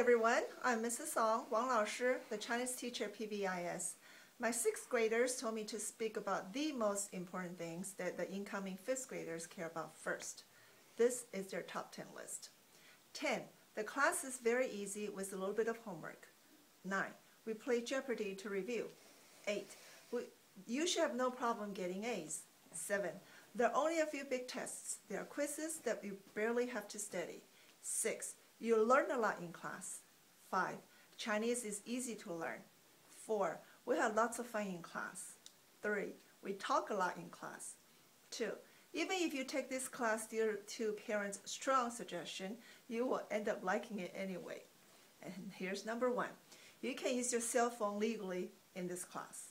everyone, I'm Mrs. Song, Wang Laoshi, the Chinese teacher at PVIS. My 6th graders told me to speak about the most important things that the incoming 5th graders care about first. This is their top 10 list. 10. The class is very easy with a little bit of homework. 9. We play Jeopardy to review. 8. You should have no problem getting A's. 7. There are only a few big tests. There are quizzes that you barely have to study. 6. You learn a lot in class. 5. Chinese is easy to learn. 4. We have lots of fun in class. 3. We talk a lot in class. 2. Even if you take this class due to parents' strong suggestion, you will end up liking it anyway. And here's number 1. You can use your cell phone legally in this class.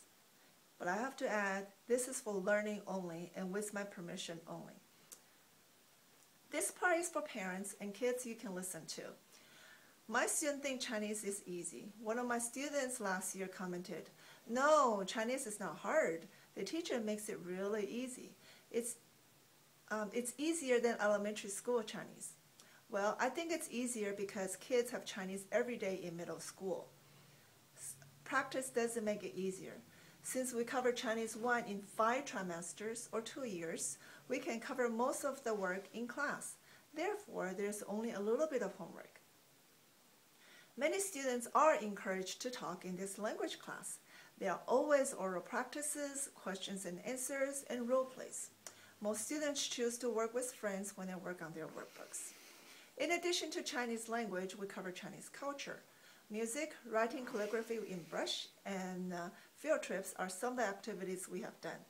But I have to add, this is for learning only and with my permission only. This part is for parents and kids you can listen to. My students think Chinese is easy. One of my students last year commented, "No, Chinese is not hard. The teacher makes it really easy. It's easier than elementary school Chinese." Well, I think it's easier because kids have Chinese every day in middle school. Practice doesn't make it easier. Since we cover Chinese 1 in 5 trimesters or 2 years, we can cover most of the work in class. Therefore, there's only a little bit of homework. Many students are encouraged to talk in this language class. There are always oral practices, questions and answers, and role plays. Most students choose to work with friends when they work on their workbooks. In addition to Chinese language, we cover Chinese culture. Music, writing calligraphy in brush, and field trips are some of the activities we have done.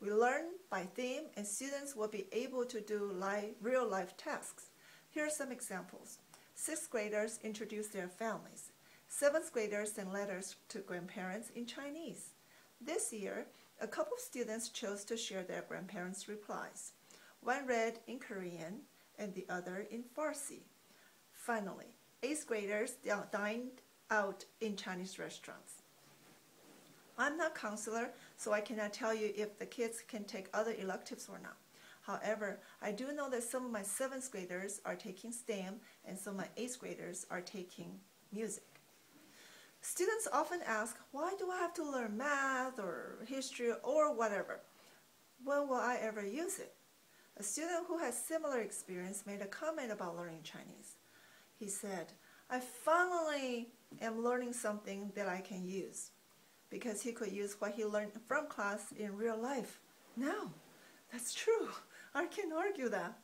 We learn by theme, and students will be able to do real-life tasks. Here are some examples. 6th graders introduce their families. 7th graders send letters to grandparents in Chinese. This year, a couple of students chose to share their grandparents' replies. One read in Korean and the other in Farsi. Finally, 8th graders dined out in Chinese restaurants. I'm not a counselor, so I cannot tell you if the kids can take other electives or not. However, I do know that some of my 7th graders are taking STEM and some of my 8th graders are taking music. Students often ask, why do I have to learn math or history or whatever? When will I ever use it? A student who has similar experience made a comment about learning Chinese. He said, I finally am learning something that I can use, because he could use what he learned from class in real life. Now, that's true. I can't argue that.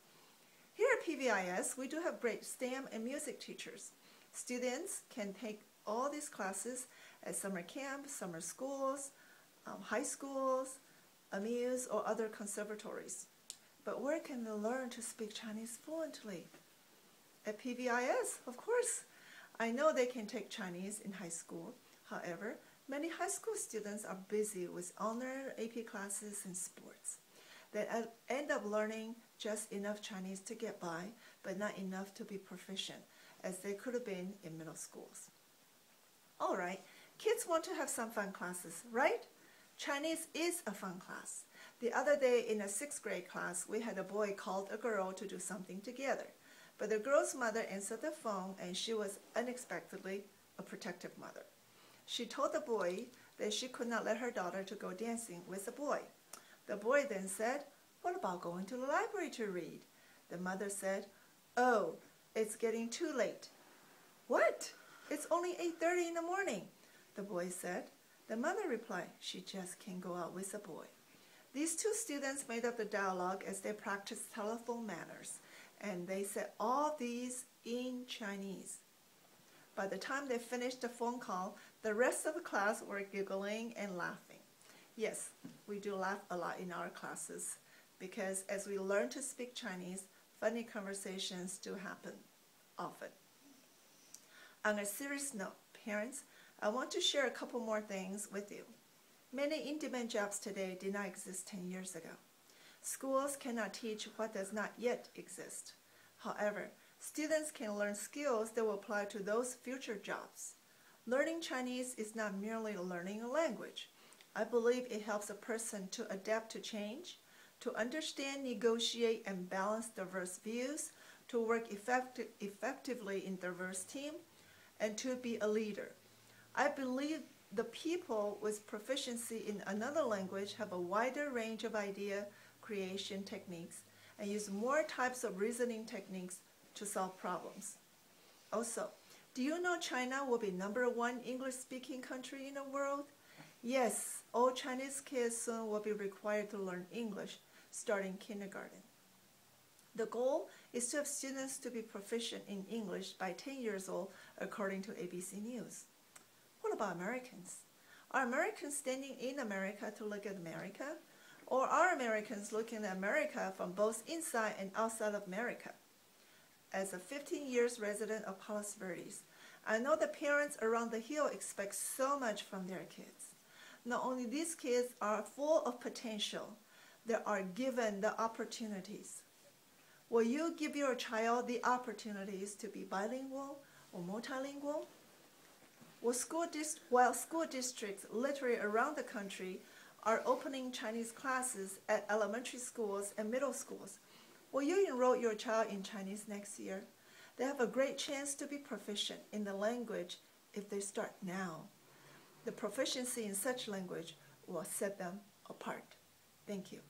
Here at PVIS, we do have great STEM and music teachers. Students can take all these classes at summer camp, summer schools, high schools, AMUs, or other conservatories. But where can they learn to speak Chinese fluently? At PVIS, of course. I know they can take Chinese in high school. However, many high school students are busy with honor AP classes and sports. They end up learning just enough Chinese to get by, but not enough to be proficient, as they could have been in middle schools. All right, kids want to have some fun classes, right? Chinese is a fun class. The other day in a 6th grade class, we had a boy called a girl to do something together. But the girl's mother answered the phone, and she was unexpectedly a protective mother. She told the boy that she could not let her daughter to go dancing with the boy. The boy then said, what about going to the library to read? The mother said, oh, it's getting too late. What? It's only 8:30 in the morning, the boy said. The mother replied, she just can't go out with the boy. These 2 students made up the dialogue as they practiced telephone manners, and they said all these in Chinese. By the time they finished the phone call, the rest of the class were giggling and laughing. Yes, we do laugh a lot in our classes, because as we learn to speak Chinese, funny conversations do happen often. On a serious note, parents, I want to share a couple more things with you. Many in-demand jobs today did not exist 10 years ago. Schools cannot teach what does not yet exist. However, students can learn skills that will apply to those future jobs. Learning Chinese is not merely learning a language. I believe it helps a person to adapt to change, to understand, negotiate, and balance diverse views, to work effectively in diverse teams, and to be a leader. I believe the people with proficiency in another language have a wider range of idea creation techniques and use more types of reasoning techniques to solve problems. Also, do you know China will be #1 English-speaking country in the world? Yes, all Chinese kids soon will be required to learn English starting kindergarten. The goal is to have students to be proficient in English by 10 years old, according to ABC News. What about Americans? Are Americans standing in America to look at America? Or are Americans looking at America from both inside and outside of America? As a 15 years resident of Palos Verdes, I know the parents around the hill expect so much from their kids. Not only these kids are full of potential, they are given the opportunities. Will you give your child the opportunities to be bilingual or multilingual? While school districts literally around the country are opening Chinese classes at elementary schools and middle schools, will you enroll your child in Chinese next year? They have a great chance to be proficient in the language if they start now. The proficiency in such language will set them apart. Thank you.